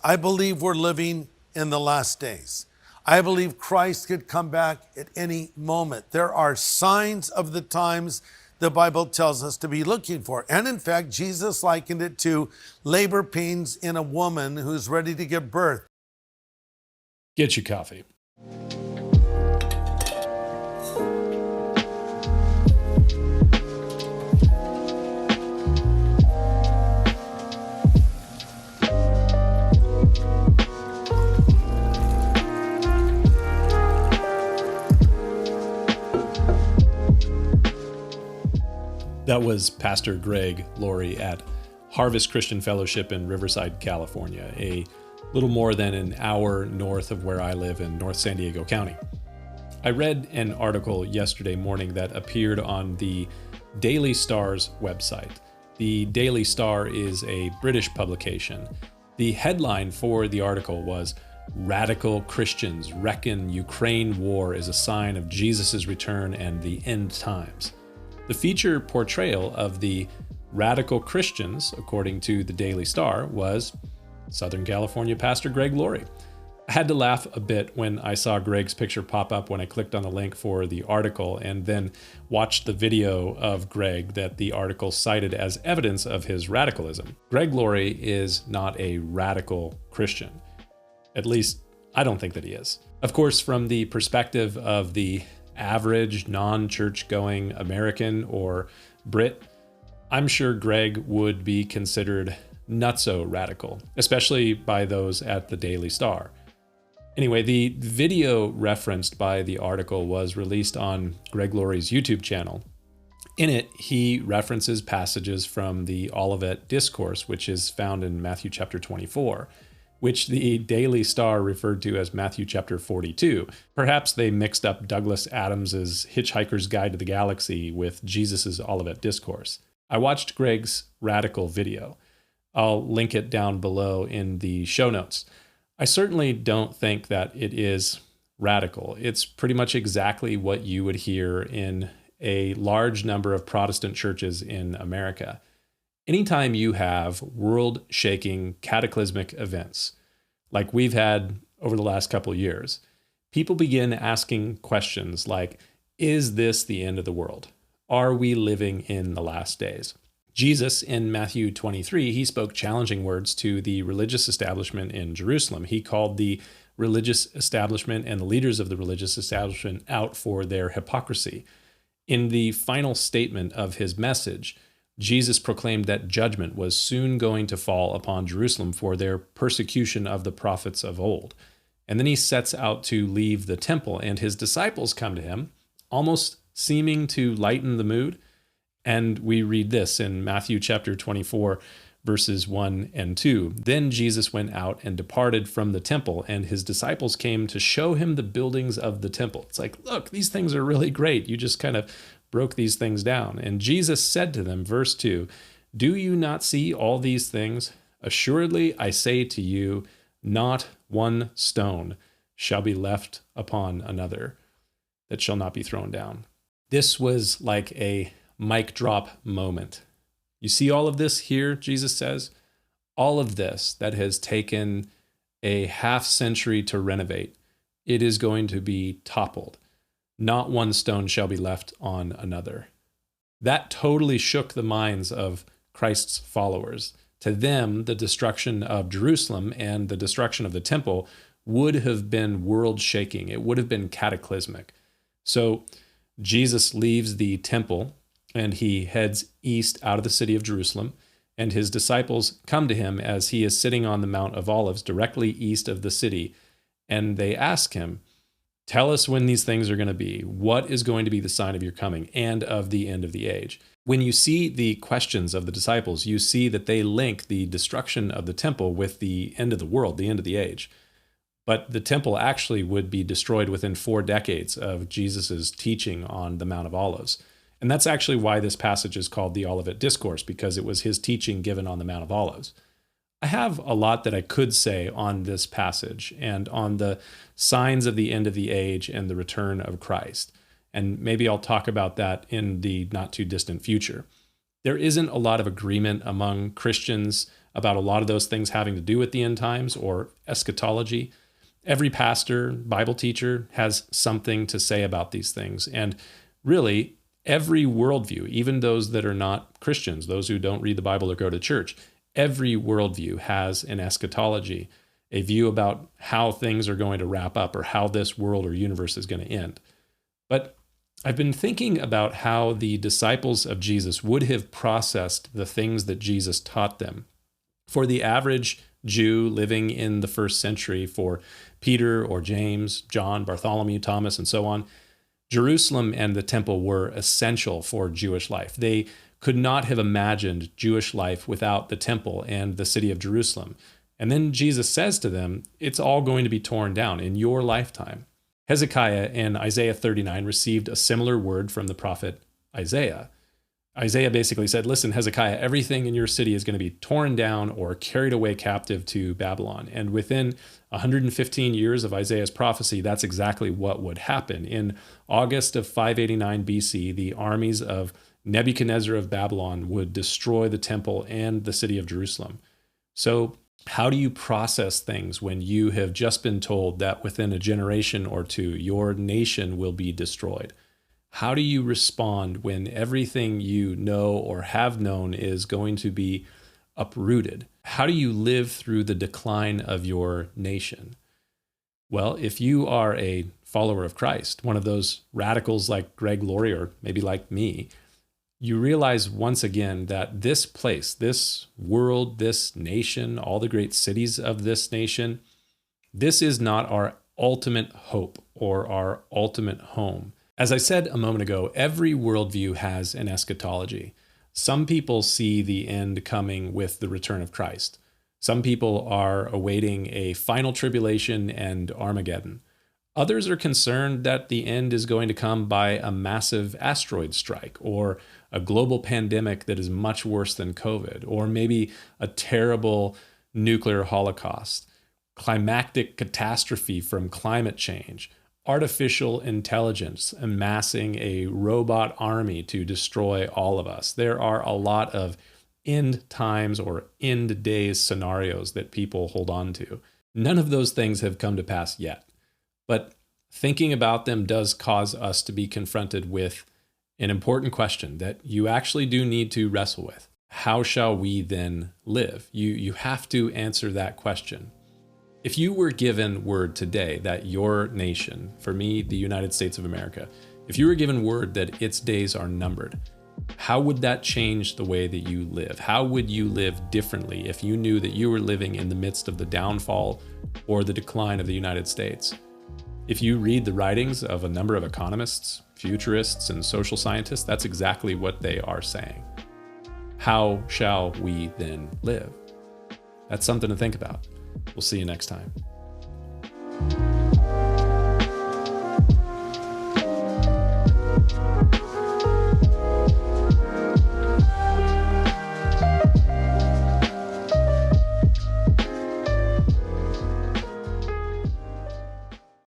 I believe we're living in the last days. I believe Christ could come back at any moment. There are signs of the times the Bible tells us to be looking for. And in fact, Jesus likened it to labor pains in a woman who's ready to give birth. Get your coffee. That was Pastor Greg Laurie at Harvest Christian Fellowship in Riverside, California, a little more than an hour north of where I live in North San Diego County. I read an article yesterday morning that appeared on the Daily Star's website. The Daily Star is a British publication. The headline for the article was, "Radical Christians Reckon Ukraine War is a Sign of Jesus' Return and the End Times." The feature portrayal of the radical Christians, according to the Daily Star, was Southern California Pastor Greg Laurie. I had to laugh a bit when I saw Greg's picture pop up when I clicked on the link for the article and then watched the video of Greg that the article cited as evidence of his radicalism. Greg Laurie is not a radical Christian. At least, I don't think that he is. Of course, from the perspective of the average non-church-going American or Brit, I'm sure Greg would be considered nutso radical, especially by those at the Daily Star. Anyway, the video referenced by the article was released on Greg Laurie's YouTube channel. In it, he references passages from the Olivet Discourse, which is found in Matthew chapter 24. Which the Daily Star referred to as Matthew chapter 42. Perhaps they mixed up Douglas Adams's Hitchhiker's Guide to the Galaxy with Jesus's Olivet Discourse. I watched Greg's radical video. I'll link it down below in the show notes. I certainly don't think that it is radical. It's pretty much exactly what you would hear in a large number of Protestant churches in America. Anytime you have world-shaking, cataclysmic events, like we've had over the last couple of years, people begin asking questions like, is this the end of the world? Are we living in the last days? Jesus, in Matthew 23, he spoke challenging words to the religious establishment in Jerusalem. He called the religious establishment and the leaders of the religious establishment out for their hypocrisy. In the final statement of his message, Jesus proclaimed that judgment was soon going to fall upon Jerusalem for their persecution of the prophets of old. And then he sets out to leave the temple, and his disciples come to him, almost seeming to lighten the mood. And we read this in Matthew chapter 24, verses 1 and 2. Then Jesus went out and departed from the temple, and his disciples came to show him the buildings of the temple. It's like, look, these things are really great. You just kind of broke these things down. And Jesus said to them, verse 2, "Do you not see all these things? Assuredly, I say to you, not one stone shall be left upon another that shall not be thrown down." This was like a mic drop moment. You see all of this here, Jesus says? All of this that has taken a half century to renovate, it is going to be toppled. Not one stone shall be left on another. That totally shook the minds of Christ's followers. To them, the destruction of Jerusalem and the destruction of the temple would have been world-shaking. It would have been cataclysmic. So Jesus leaves the temple and he heads east out of the city of Jerusalem, and his disciples come to him as he is sitting on the Mount of Olives directly east of the city, and they ask him, "Tell us when these things are going to be. What is going to be the sign of your coming and of the end of the age?" When you see the questions of the disciples, you see that they link the destruction of the temple with the end of the world, the end of the age. But the temple actually would be destroyed within 4 decades of Jesus's teaching on the Mount of Olives. And that's actually why this passage is called the Olivet Discourse, because it was his teaching given on the Mount of Olives. I have a lot that I could say on this passage and on the signs of the end of the age and the return of Christ. And maybe I'll talk about that in the not too distant future. There isn't a lot of agreement among Christians about a lot of those things having to do with the end times or eschatology. Every pastor, Bible teacher has something to say about these things. And really, every worldview, even those that are not Christians, those who don't read the Bible or go to church, every worldview has an eschatology, a view about how things are going to wrap up or how this world or universe is going to end. But I've been thinking about how the disciples of Jesus would have processed the things that Jesus taught them. For the average Jew living in the first century, for Peter or James, John, Bartholomew, Thomas, and so on, Jerusalem and the temple were essential for Jewish life. They could not have imagined Jewish life without the temple and the city of Jerusalem. And then Jesus says to them, it's all going to be torn down in your lifetime. Hezekiah in Isaiah 39 received a similar word from the prophet Isaiah. Isaiah basically said, listen, Hezekiah, everything in your city is going to be torn down or carried away captive to Babylon. And within 115 years of Isaiah's prophecy, that's exactly what would happen. In August of 589 BC, the armies of Nebuchadnezzar of Babylon would destroy the temple and the city of Jerusalem. So how do you process things when you have just been told that within a generation or two, your nation will be destroyed? How do you respond when everything you know or have known is going to be uprooted? How do you live through the decline of your nation? Well, if you are a follower of Christ, one of those radicals like Greg Laurie or maybe like me, you realize once again that this place, this world, this nation, all the great cities of this nation, this is not our ultimate hope or our ultimate home. As I said a moment ago, every worldview has an eschatology. Some people see the end coming with the return of Christ. Some people are awaiting a final tribulation and Armageddon. Others are concerned that the end is going to come by a massive asteroid strike or a global pandemic that is much worse than COVID, or maybe a terrible nuclear holocaust, climactic catastrophe from climate change, artificial intelligence amassing a robot army to destroy all of us. There are a lot of end times or end days scenarios that people hold on to. None of those things have come to pass yet, but thinking about them does cause us to be confronted with an important question that you actually do need to wrestle with. How shall we then live? You have to answer that question. If you were given word today that your nation, for me, the United States of America, if you were given word that its days are numbered, how would that change the way that you live? How would you live differently if you knew that you were living in the midst of the downfall or the decline of the United States? If you read the writings of a number of economists, futurists, and social scientists, that's exactly what they are saying. How shall we then live? That's something to think about. We'll see you next time.